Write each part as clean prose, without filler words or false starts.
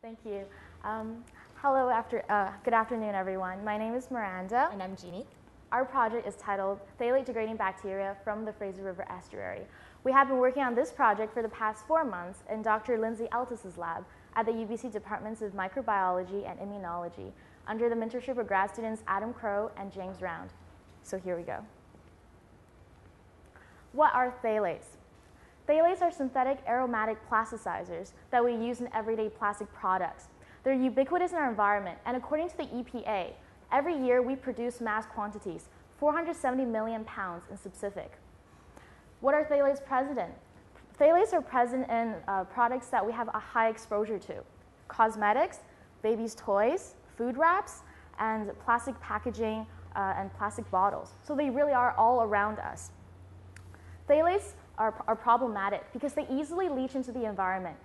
Thank you. Good afternoon, everyone. My name is Miranda. And I'm Jeannie. Our project is titled Phthalate Degrading Bacteria from the Fraser River Estuary. We have been working on this project for the past 4 months in Dr. Lindsay Altus's lab at the UBC Departments of Microbiology and Immunology under the mentorship of grad students Adam Crow and James Round. So here we go. What are phthalates? Phthalates are synthetic aromatic plasticizers that we use in everyday plastic products. They're ubiquitous in our environment, and according to the EPA, every year we produce mass quantities, 470 million pounds in specific. What are phthalates present in? Phthalates are present in products that we have a high exposure to: cosmetics, babies' toys, food wraps, and plastic packaging and plastic bottles. So they really are all around us. Phthalates are problematic because they easily leach into the environment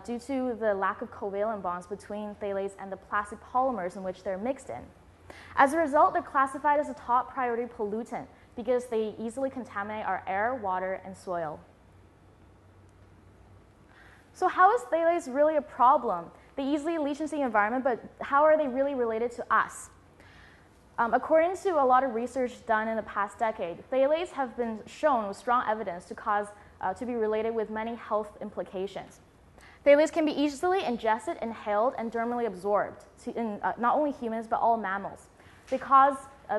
due to the lack of covalent bonds between phthalates and the plastic polymers in which they're mixed in. As a result, they're classified as a top priority pollutant because they easily contaminate our air, water, and soil. So how is phthalates really a problem? They easily leach into the environment, but how are they really related to us? According to a lot of research done in the past decade, phthalates have been shown with strong evidence to be related with many health implications. Phthalates can be easily ingested, inhaled, and dermally absorbed in not only humans but all mammals. They're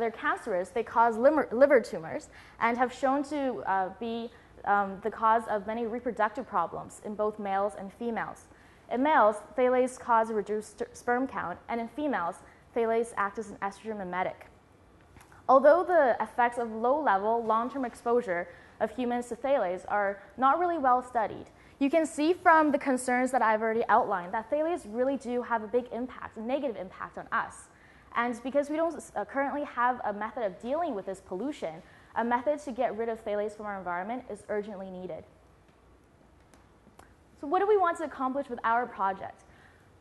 cancerous, they cause liver tumors, and have shown to be the cause of many reproductive problems in both males and females. In males, phthalates cause a reduced sperm count, and in females, phthalates act as an estrogen mimetic. Although the effects of low-level, long-term exposure of humans to phthalates are not really well studied, you can see from the concerns that I've already outlined that phthalates really do have a big impact, a negative impact on us. And because we don't currently have a method of dealing with this pollution, a method to get rid of phthalates from our environment is urgently needed. So what do we want to accomplish with our project?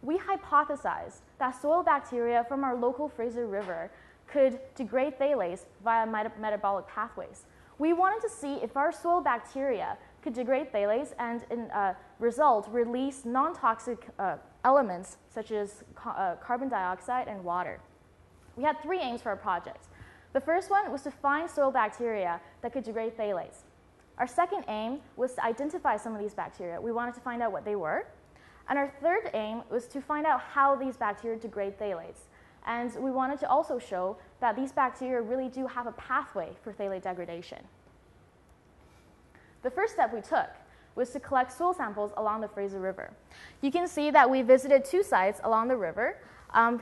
We hypothesized that soil bacteria from our local Fraser River could degrade phthalates via metabolic pathways. We wanted to see if our soil bacteria could degrade phthalates and, in result, release non-toxic elements such as carbon dioxide and water. We had 3 aims for our project. The first one was to find soil bacteria that could degrade phthalates. Our second aim was to identify some of these bacteria. We wanted to find out what they were. And our third aim was to find out how these bacteria degrade phthalates. And we wanted to also show that these bacteria really do have a pathway for phthalate degradation. The first step we took was to collect soil samples along the Fraser River. You can see that we visited 2 sites along the river.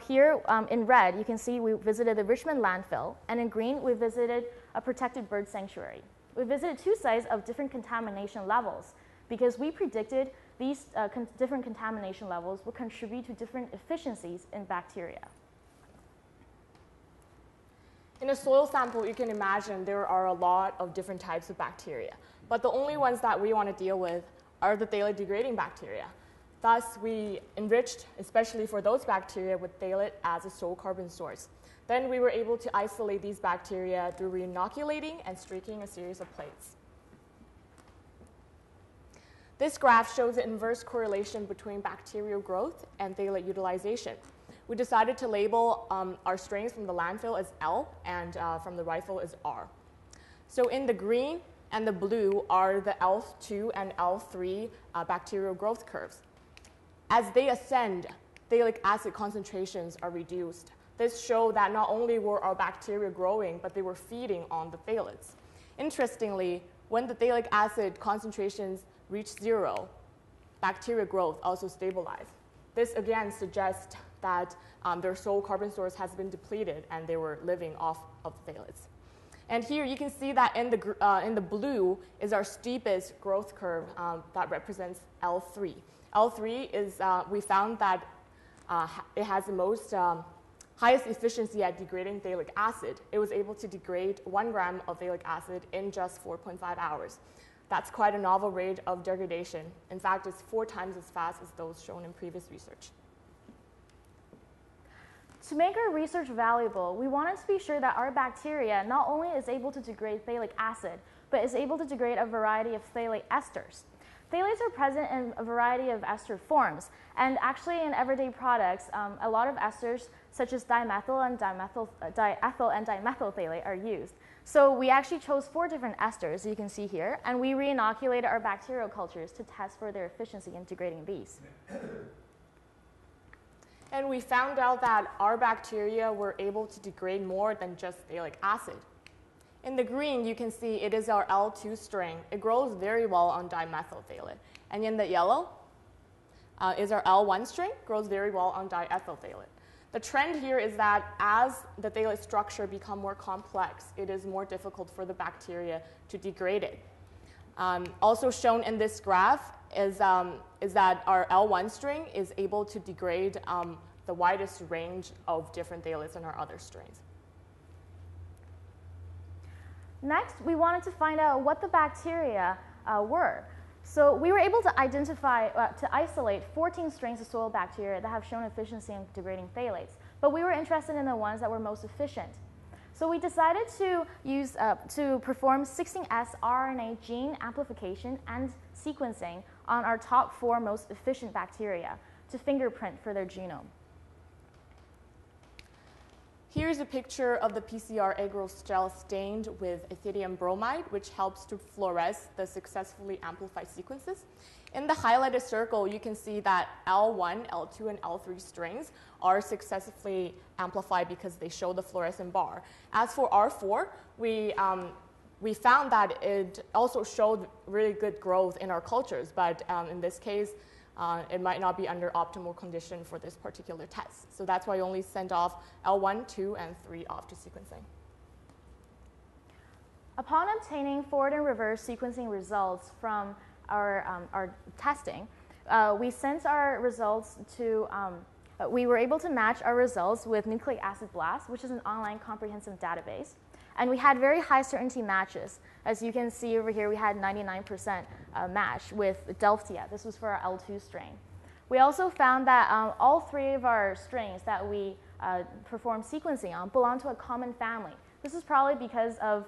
Here in red, you can see we visited the Richmond landfill, and in green, we visited a protected bird sanctuary. We visited 2 sites of different contamination levels because we predicted these different contamination levels will contribute to different efficiencies in bacteria. In a soil sample, you can imagine there are a lot of different types of bacteria, but the only ones that we want to deal with are the phthalate-degrading bacteria. Thus, we enriched, especially for those bacteria, with phthalate as a sole carbon source. Then we were able to isolate these bacteria through re-inoculating and streaking a series of plates. This graph shows the inverse correlation between bacterial growth and phthalate utilization. We decided to label our strains from the landfill as L and from the rifle as R. So in the green and the blue are the L2 and L3 bacterial growth curves. As they ascend, phthalic acid concentrations are reduced. This showed that not only were our bacteria growing, but they were feeding on the phthalates. Interestingly, when the phthalic acid concentrations reach 0, bacterial growth also stabilized. This again suggests that their sole carbon source has been depleted and they were living off of phthalates. And here you can see that in the blue is our steepest growth curve that represents L3. L3 is, we found that it has the most highest efficiency at degrading phthalic acid. It was able to degrade 1 gram of phthalic acid in just 4.5 hours. That's quite a novel rate of degradation. In fact, it's 4 times as fast as those shown in previous research. To make our research valuable, we wanted to be sure that our bacteria not only is able to degrade phthalic acid, but is able to degrade a variety of phthalate esters. Phthalates are present in a variety of ester forms, and actually in everyday products, a lot of esters such as dimethyl and diethyl and dimethyl phthalate are used. So we actually chose 4 different esters, you can see here, and we re-inoculated our bacterial cultures to test for their efficiency in degrading these. And we found out that our bacteria were able to degrade more than just phthalic acid. In the green, you can see it is our L2 strain. It grows very well on dimethyl phthalate. And in the yellow is our L1 strain, grows very well on diethyl phthalate. The trend here is that as the phthalate structure becomes more complex, it is more difficult for the bacteria to degrade it. Also shown in this graph is that our L1 strain is able to degrade the widest range of different phthalates in our other strains. Next, we wanted to find out what the bacteria were. So we were able to identify, to isolate 14 strains of soil bacteria that have shown efficiency in degrading phthalates, but we were interested in the ones that were most efficient. So we decided to perform 16S RNA gene amplification and sequencing on our top 4 most efficient bacteria to fingerprint for their genome. Here's a picture of the PCR agar gel stained with ethidium bromide, which helps to fluoresce the successfully amplified sequences. In the highlighted circle, you can see that L1, L2, and L3 strains are successfully amplified because they show the fluorescent bar. As for R4, we found that it also showed really good growth in our cultures, but in this case, it might not be under optimal condition for this particular test. So that's why I only sent off L1, 2, and 3 off to sequencing. Upon obtaining forward and reverse sequencing results from our testing, we sent our results to, we were able to match our results with Nucleic Acid Blast, which is an online comprehensive database. And we had very high certainty matches. As you can see over here, we had 99% match with Delftia. This was for our L2 strain. We also found that all 3 of our strains that we performed sequencing on belong to a common family. This is probably because of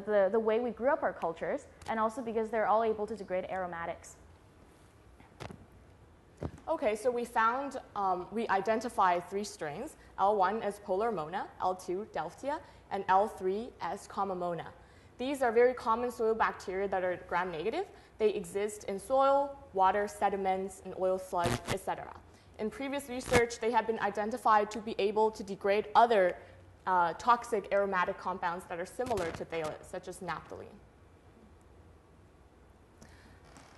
the way we grew up our cultures, and also because they're all able to degrade aromatics. Okay, so we identified 3 strains, L1 as Polarmona, L2 Delftia, and L3 as Commomona. These are very common soil bacteria that are gram-negative. They exist in soil, water, sediments, and oil sludge, etc. In previous research, they have been identified to be able to degrade other toxic aromatic compounds that are similar to phthalate, such as naphthalene.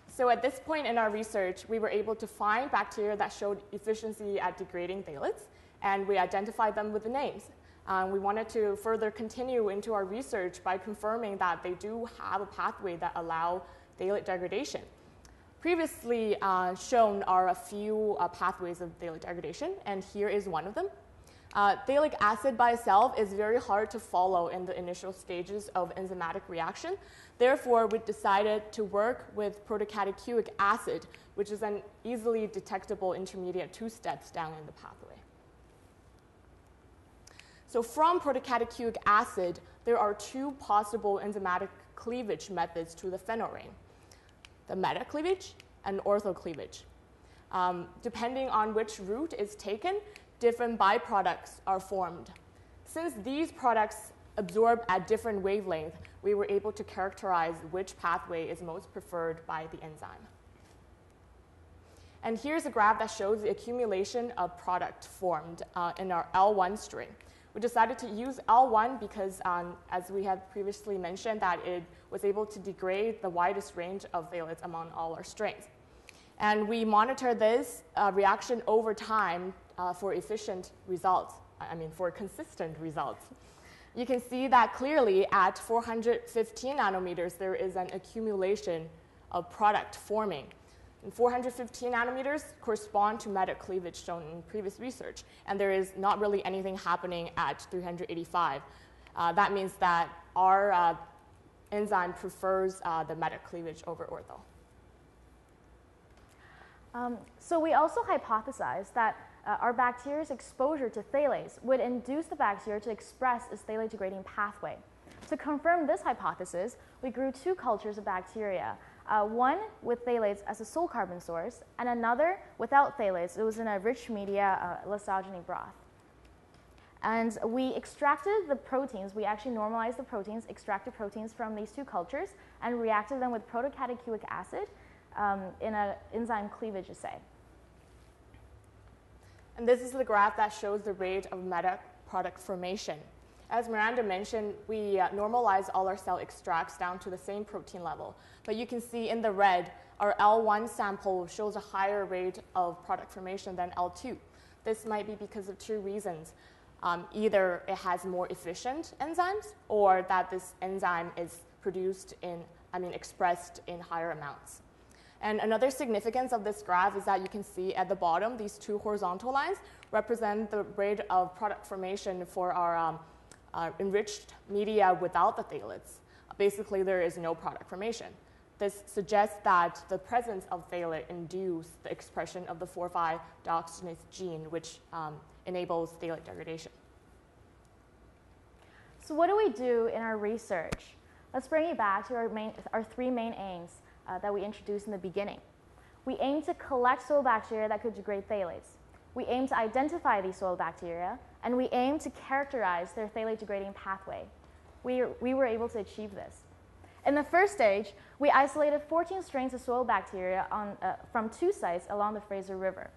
So at this point in our research, we were able to find bacteria that showed efficiency at degrading phthalates, and we identified them with the names. We wanted to further continue into our research by confirming that they do have a pathway that allows phthalate degradation. Previously shown are a few pathways of phthalate degradation, and here is one of them. Phthalic acid by itself is very hard to follow in the initial stages of enzymatic reaction. Therefore, we decided to work with protocatechuic acid, which is an easily detectable intermediate 2 steps down in the pathway. So from protocatechuic acid, there are 2 possible enzymatic cleavage methods to the phenol ring: the meta-cleavage and ortho-cleavage. Depending on which route is taken, different byproducts are formed. Since these products absorb at different wavelengths, we were able to characterize which pathway is most preferred by the enzyme. And here's a graph that shows the accumulation of product formed in our L1 strain. We decided to use L1 because, as we had previously mentioned, that it was able to degrade the widest range of phthalates among all our strains. And we monitor this reaction over time for efficient results, for consistent results. You can see that clearly at 415 nanometers, there is an accumulation of product forming. And 415 nanometers correspond to meta-cleavage shown in previous research, and there is not really anything happening at 385. That means that our enzyme prefers the meta-cleavage over ortho. So we also hypothesized that our bacteria's exposure to phthalates would induce the bacteria to express its phthalate-degrading pathway. To confirm this hypothesis, we grew 2 cultures of bacteria one with phthalates as a sole carbon source, and another without phthalates. It was in a rich media lysogeny broth. And we extracted the proteins, we actually normalized the proteins, extracted proteins from these two cultures, and reacted them with protocatechuic acid in an enzyme cleavage assay. And this is the graph that shows the rate of meta-product formation. As Miranda mentioned, we normalize all our cell extracts down to the same protein level. But you can see in the red, our L1 sample shows a higher rate of product formation than L2. This might be because of two reasons. Either it has more efficient enzymes, or that this enzyme is expressed in higher amounts. And another significance of this graph is that you can see at the bottom, these two horizontal lines represent the rate of product formation for our enriched media without the phthalates. Basically, there is no product formation. This suggests that the presence of phthalate induced the expression of the 4,5-dioxygenase gene, which enables phthalate degradation. So what do we do in our research? Let's bring it back to our three main aims that we introduced in the beginning. We aim to collect soil bacteria that could degrade phthalates. We aim to identify these soil bacteria, and we aim to characterize their phthalate degrading pathway. We were able to achieve this. In the first stage, we isolated 14 strains of soil bacteria from 2 sites along the Fraser River.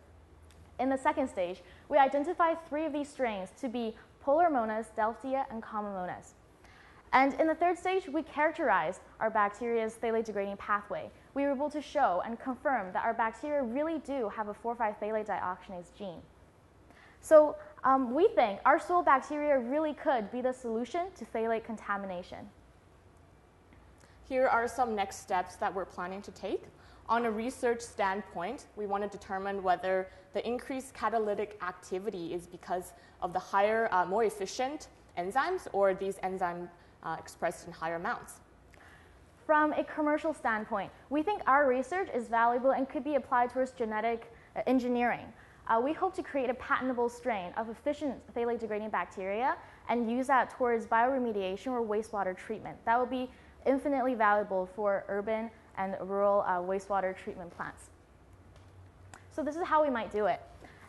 In the second stage, we identified 3 of these strains to be Polarmonas, Delphtia, and Commomonas. And in the third stage, we characterized our bacteria's phthalate degrading pathway. We were able to show and confirm that our bacteria really do have a 4,5-phthalate dioxygenase gene. So we think our soil bacteria really could be the solution to phthalate contamination. Here are some next steps that we're planning to take. On a research standpoint, we want to determine whether the increased catalytic activity is because of the higher, more efficient enzymes, or these enzymes expressed in higher amounts. From a commercial standpoint, we think our research is valuable and could be applied towards genetic engineering. We hope to create a patentable strain of efficient phthalate degrading bacteria and use that towards bioremediation or wastewater treatment. That would be infinitely valuable for urban and rural wastewater treatment plants. So this is how we might do it.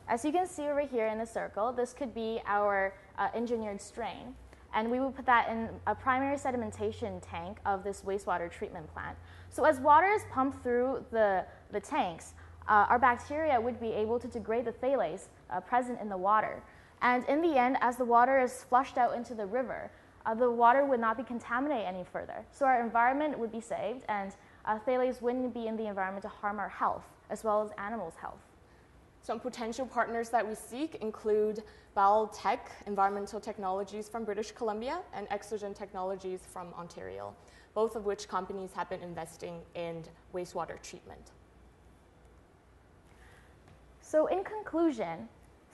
As you can see over here in the circle, this could be our engineered strain. And we would put that in a primary sedimentation tank of this wastewater treatment plant. So as water is pumped through the tanks, our bacteria would be able to degrade the phthalates present in the water. And in the end, as the water is flushed out into the river, the water would not be contaminated any further. So our environment would be saved, and phthalates wouldn't be in the environment to harm our health, as well as animals' health. Some potential partners that we seek include Biotech Environmental Technologies from British Columbia and Exogen Technologies from Ontario, both of which companies have been investing in wastewater treatment. So in conclusion,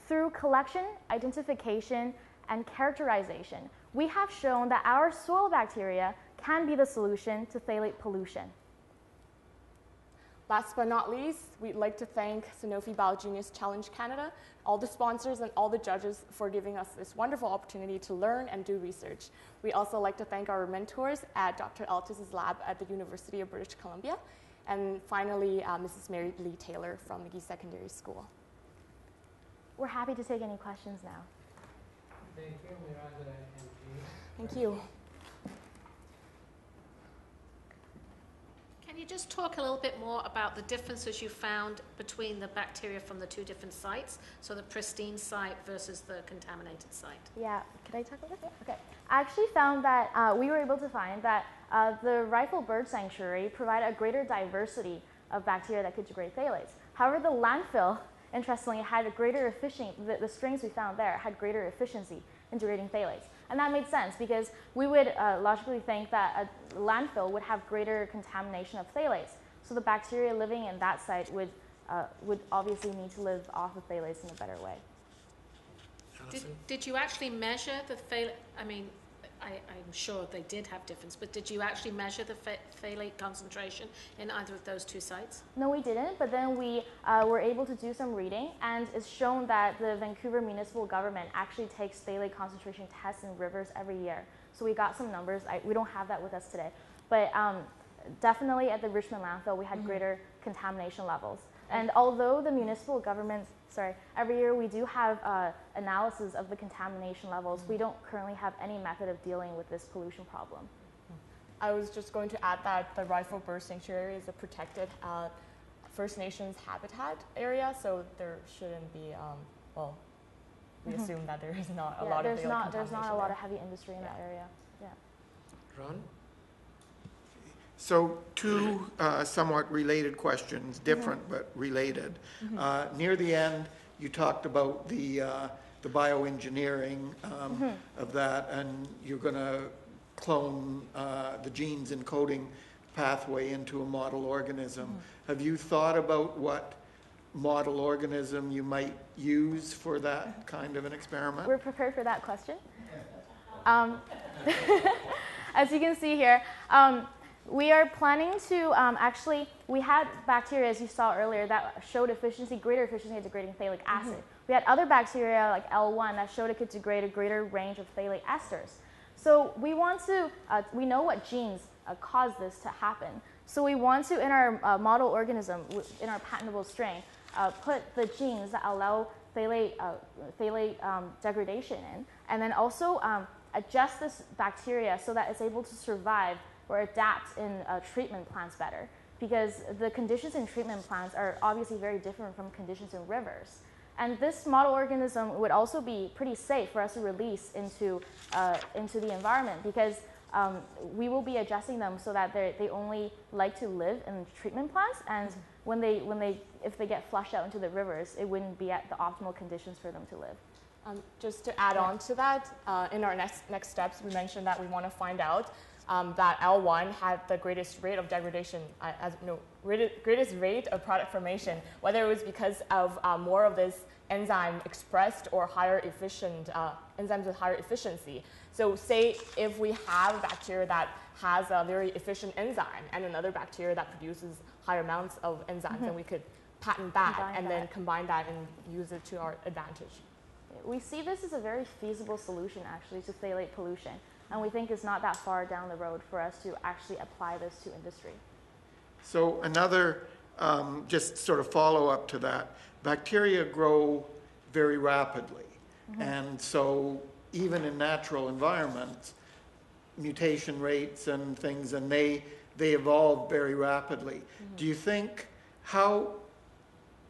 through collection, identification, and characterization, we have shown that our soil bacteria can be the solution to phthalate pollution. Last but not least, we'd like to thank Sanofi BioGENEius Challenge Canada, all the sponsors and all the judges for giving us this wonderful opportunity to learn and do research. We also like to thank our mentors at Dr. Altus's lab at the University of British Columbia. And finally, Mrs. Mary Lee Taylor from McGee Secondary School. We're happy to take any questions now. Thank you, Miranda and Jean. Thank you. Can you just talk a little bit more about the differences you found between the bacteria from the 2 different sites, so the pristine site versus the contaminated site? Yeah, can I talk about that? Okay. I actually found that we were able to find that the Rifle Bird Sanctuary provided a greater diversity of bacteria that could degrade phthalates. However, the landfill, interestingly, had a greater efficiency, the strains we found there had greater efficiency in degrading phthalates. And that made sense because we would logically think that a landfill would have greater contamination of phthalates. So the bacteria living in that site would obviously need to live off of phthalates in a better way. Did you actually measure the phthalate? I mean, I'm sure they did have difference, but did you actually measure the phthalate concentration in either of those 2 sites? No, we didn't, but then we were able to do some reading, and it's shown that the Vancouver municipal government actually takes phthalate concentration tests in rivers every year. So we got some numbers. We don't have that with us today, but definitely at the Richmond landfill, we had greater contamination levels. And although the municipal governments, every year we do have analysis of the contamination levels, we don't currently have any method of dealing with this pollution problem. I was just going to add that the Rifle Bird Sanctuary is a protected First Nations habitat area, so there shouldn't be, well, we assume that there is not a lot of there's not a lot of heavy industry in that area. Yeah. Ron? So two somewhat related questions, different but related. Near the end, you talked about the bioengineering of that, and you're going to clone the genes encoding pathway into a model organism. Have you thought about what model organism you might use for that kind of an experiment? We're prepared for that question. As you can see here, we are planning to actually, we had bacteria, as you saw earlier, that showed greater efficiency at degrading phthalic acid. We had other bacteria like L1 that showed it could degrade a greater range of phthalate esters. So we want to, we know what genes cause this to happen. So we want to, in our model organism, in our patentable strain, put the genes that allow phthalate degradation in, and then also adjust this bacteria so that it's able to survive or adapt in treatment plants better. Because the conditions in treatment plants are obviously very different from conditions in rivers. And this model organism would also be pretty safe for us to release into the environment, because we will be adjusting them so that they only like to live in treatment plants, and if they get flushed out into the rivers, it wouldn't be at the optimal conditions for them to live. Just to add on to that, in our next steps, we mentioned that we want to find out that L1 had the greatest rate of degradation, greatest rate of product formation, whether it was because of more of this enzyme expressed or higher efficient enzymes with higher efficiency. So say if we have a bacteria that has a very efficient enzyme and another bacteria that produces higher amounts of enzymes, then we could patent that and then combine that and use it to our advantage. We see this as a very feasible solution actually to phthalate pollution, and we think it's not that far down the road for us to actually apply this to industry. So another just sort of follow-up to that, bacteria grow very rapidly, and so even in natural environments, mutation rates and things, and they evolve very rapidly. Do you think, how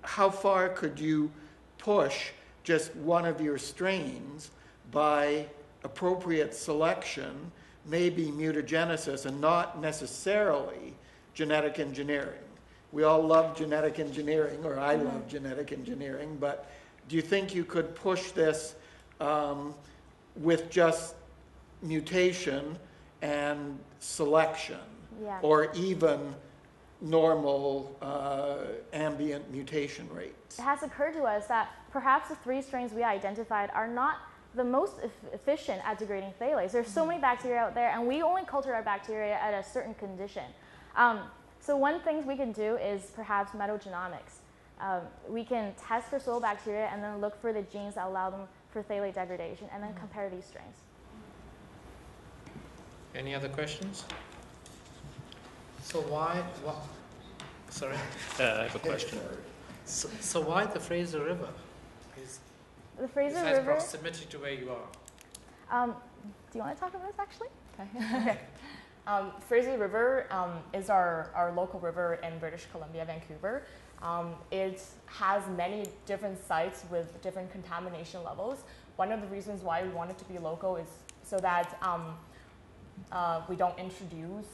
far could you push just one of your strains by appropriate selection, maybe mutagenesis, and not necessarily genetic engineering? We all love genetic engineering, or I love genetic engineering, but do you think you could push this with just mutation and selection, or even normal ambient mutation rates? It has occurred to us that perhaps the 3 strains we identified are not the most efficient at degrading phthalates. There's so many bacteria out there, and we only culture our bacteria at a certain condition. So one thing we can do is perhaps metagenomics. We can test for soil bacteria and then look for the genes that allow them for phthalate degradation, and then compare these strains. Any other questions? So sorry, I have a question. So why the Fraser River? The Fraser Besides River. proximity to where you are. Do you want to talk about this actually? Okay. Fraser River is our local river in British Columbia, Vancouver. It has many different sites with different contamination levels. One of the reasons why we want it to be local is so that we don't introduce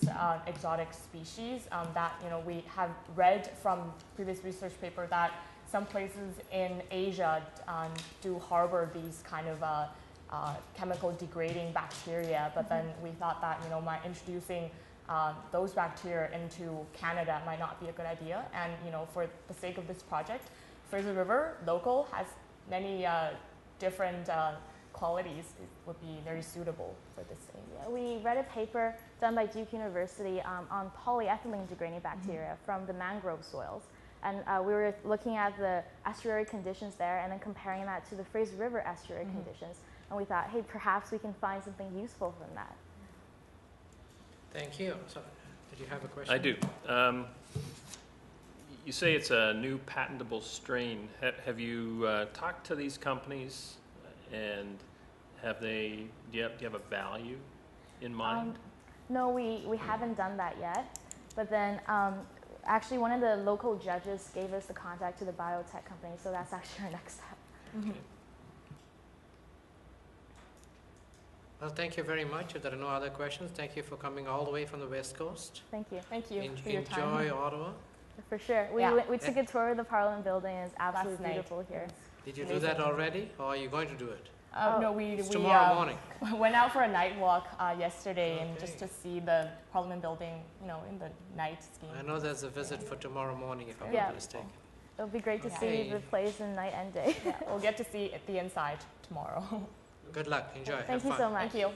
exotic species. That we have read from previous research paper that some places in Asia do harbor these kind of chemical degrading bacteria, but then we thought that by introducing those bacteria into Canada might not be a good idea. And for the sake of this project, Fraser River local has many different qualities. It would be very suitable for this thing. Yeah, we read a paper done by Duke University on polyethylene degrading bacteria from the mangrove soils. And we were looking at the estuary conditions there and then comparing that to the Fraser River estuary conditions. And we thought, hey, perhaps we can find something useful from that. Thank you. So, Did you have a question? I do. You say it's a new patentable strain. Have you talked to these companies, and do you have a value in mind? No, we haven't done that yet. But then actually one of the local judges gave us the contact to the biotech company, so that's actually our next step. Okay. Well, thank you very much. If there are no other questions, thank you for coming all the way from the West Coast. Thank you. Thank you for your time. Enjoy Ottawa. For sure. We took a tour of the Parliament building. It's absolutely Last night. beautiful here. Did you do that already, or are you going to do it? No, It's we tomorrow morning. went out for a night walk yesterday and Okay. just to see the Parliament building, in the night scheme. I know there's a visit for tomorrow morning, if I'm Yeah. not mistaken. It'll be great to Yeah. see the place in night and day. Yeah, we'll get to see the inside tomorrow. Good luck. Enjoy. Have Thank you fun. so much. Thank you.